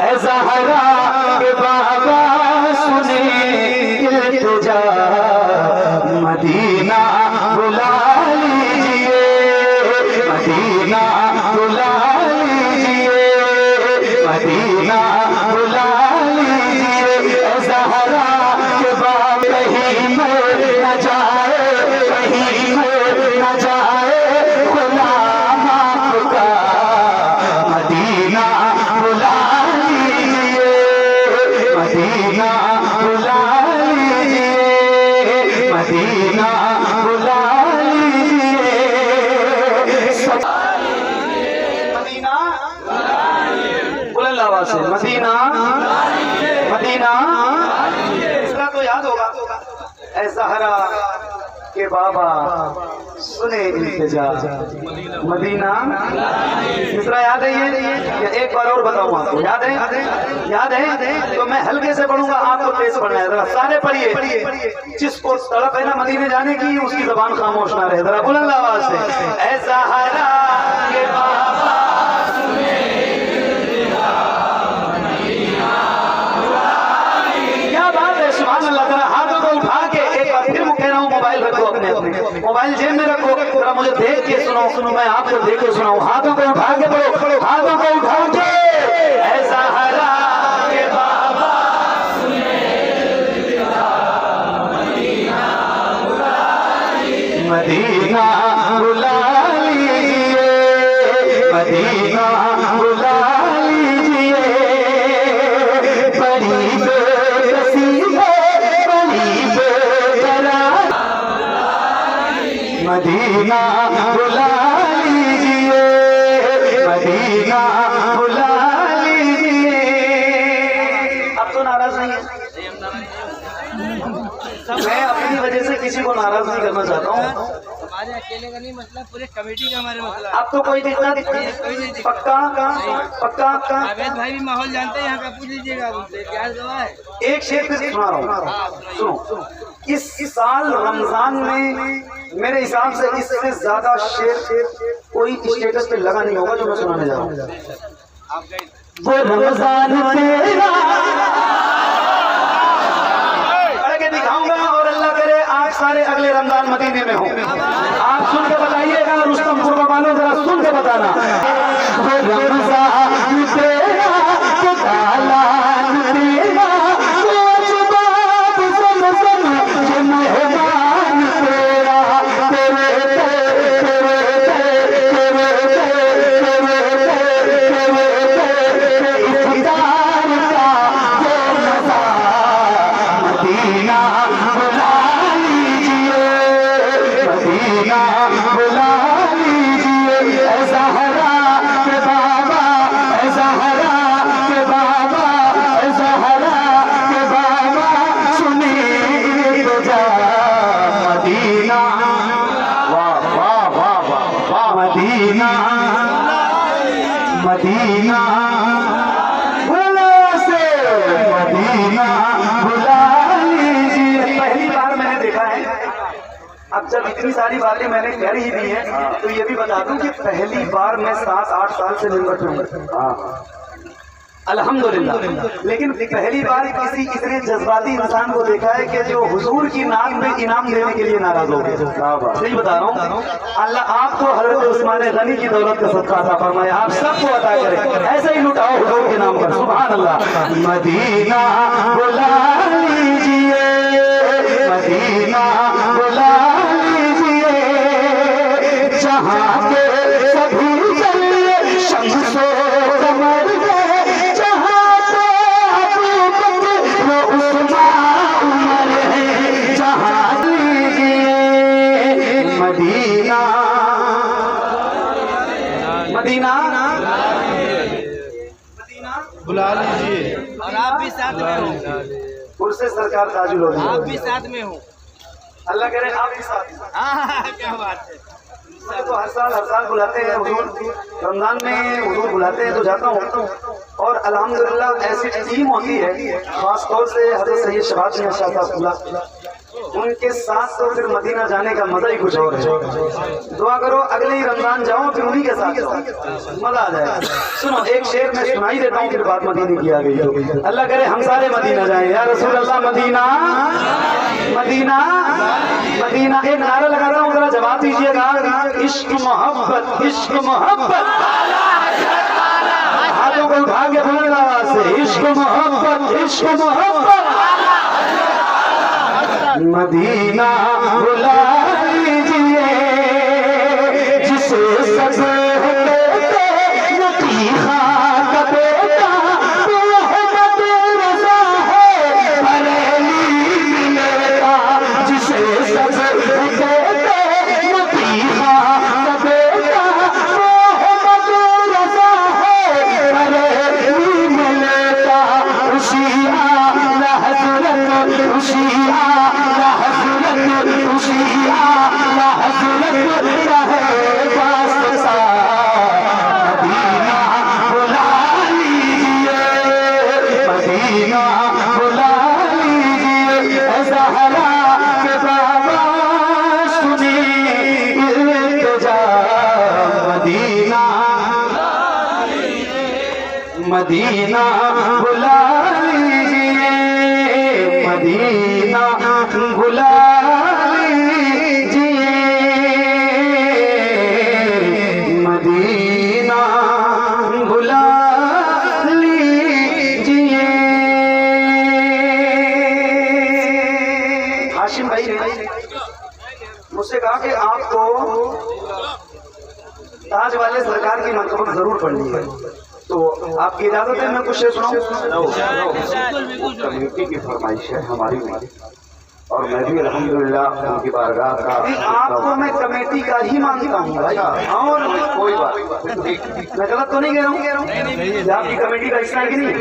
ऐ ज़हरा के बाबा सुने इल्तिजा, मदीना बुला लीजिए, मदीना बुला लीजिए, मदीना बुला लीजिए। ऐ ज़हरा के बाबा कहीं मर न जाए, कहीं मर न जाए गुलाम आपका, मदीना बुला लीजिए, मदीना बुला लीजिए, मदीना बुला लीजिए। मदीना बुलंद आवाज से, मदीना मदीना। इसका तो याद होगा, ऐ ज़हरा के बाबा सुने इल्तिजा, मदीना। मिसरा याद है ये? एक बार और बताऊं आपको, याद है? याद है? तो मैं हल्के से पढ़ूंगा, आपको तेज पढ़ना है। जरा सारे पढ़िए, जिसको तड़प है ना मदीने जाने की, उसकी जबान खामोश ना रहे। जरा बुलंद आवाज से, ऐ ज़हरा के बाबा सुने इल्तिजा, मदीना। क्या बात है, सुभान अल्लाह। जरा हाथों को उठा के एक बार फिर मैं कह रहा हूँ, मोबाइल रखो अपने अपने, मोबाइल जेब में रखो। जरा मुझे देख के सुनो, मैं आपको देख के सुनाऊं। हाथों को उठा के पढ़ो, हाथों को उठा के। ऐ ज़हरा के बाबा सुने इल्तिजा, मदीना बुला लीजिए, मदीना बुला लीजिए, मदीना बुला लीजिए। बड़ी बेकसी बड़ी बेकरार, मदीना बुला लीजिए, मदीना बुला लीजिए। अब तो नाराज नहीं है, मैं अपनी वजह से किसी को नाराज नहीं करना चाहता हूँ। हमारे अकेले का नहीं मसला, पूरे कमेटी का हमारे मसला। अब तो कोई दिक्कत नहीं, पक्का पक्का। आवेद भाई भी माहौल जानते हैं, यहाँ का पूछ लीजिएगा उनसे, क्या दवा है। एक शेर फिर सुना रहा हूँ, सुनो। इस साल रमजान में मेरे हिसाब से इससे ज्यादा शेर कोई स्टेटस पे लगा नहीं होगा जो मैं सुनाने जा रहा हूँ। वो रमजान तेरा पढ़ के दिखाऊंगा, और अल्लाह करे आप सारे अगले रमजान मदीने में हो। आप सुन के बताइएगा, रुस्तमपुर वालों जरा सुन के बताना। वो रमजान तेरा तो दालान तेरा, वो अजबाब ज़मज़म जो मेहमान तेरा, तेरे इफ्तार का वो मज़ा, मदीना बुला लीजिए, मदीना बुला लीजिए। ऐ ज़हरा के बाबा, ऐ ज़हरा के बाबा, ऐ ज़हरा के बाबा सुने इल्तिजा, मदीना। वाह वाह वाह वाह वाह, मदीना मदीना बुला से, मदीना बुला लीजिए। पहली बार मैंने देखा है, अब जब इतनी सारी बातें मैंने कर ही दी हैं, तो ये भी बता दूं कि पहली बार मैं 7-8 साल से मिंबर पे हूँ, अल्हम्दुलिल्लाह। लेकिन पहली बार किसी इतने जज्बाती इंसान को देखा है कि जो हुजूर की नाम में इनाम देने के लिए नाराज हो गए। सही बता रहा हूँ। अल्लाह आपको हज़रत उस्मान गनी की दौलत का सदका अता फरमाए, आप सबको अता करे। ऐसे ही लुटाओ हुजूर के नाम पर, सुभान अल्लाह। मदीना बुला लीजिए, मदीना बुला लीजिए। जहाँ के सभी चले शम्सो कमर है, जहाँ पे अबू बकर वो उस्मान उमर है, जहाँ लीजिए मदीना मदीना मदीना बुला लीजिए। और आप भी साथ में हो, उससे सरकार ताजुल होगी। आप भी साथ में हो, अल्लाह करे आप भी साथ। हाँ क्या बात है। मुझे तो हर साल बुलाते हैं हुजूर, रमजान में हुजूर बुलाते हैं तो जाता हूँ। और अल्हम्दुलिल्लाह ऐसी टीम होती है, खास तौर से हज़रत सैयद शबाब शाह साहब, उनके साथ तो फिर मदीना जाने का मजा ही कुछ और है। दुआ करो अगले ही रमजान जाओ फिर उन्हीं के साथ जाओ, मजा आ जाएगा। सुनो एक शेर मैं सुनाई देता हूँ, फिर बात मदीने की आ गई तो अल्लाह करे हम सारे मदीना जाएं। या रसूल अल्लाह मदीना मदीना मदीना। एक नारा लगाता हूँ, जरा जवाब दीजिएगा। इश्क मोहब्बत इश्क मोहब्बत, हाथों को उठा के बोलने आवाज से इश्क मोहब्बत इश्क मोहब्बत। मदीना बुला लीजिए जिसे सजे मदीना बुला लीजिए मदीना बुला लीजिए मदीना बुला लीजिए। हाशिम भाई ने मुझसे कहा कि आपको ताज वाले सरकार की मंतखब जरूर पढ़नी है, तो आपकी इजाजत है मैं कुछ शेर सुनाऊं? कमेटी की फरमाइश है हमारी और मैं भी अल्हम्दुलिल्लाह उनकी बारगाह का। आपको मैं कमेटी का ही मांगता हूँ भाई, और कोई बात मैं गलत तो नहीं कह रहा हूँ, आपकी कमेटी का हिस्सा है कि नहीं?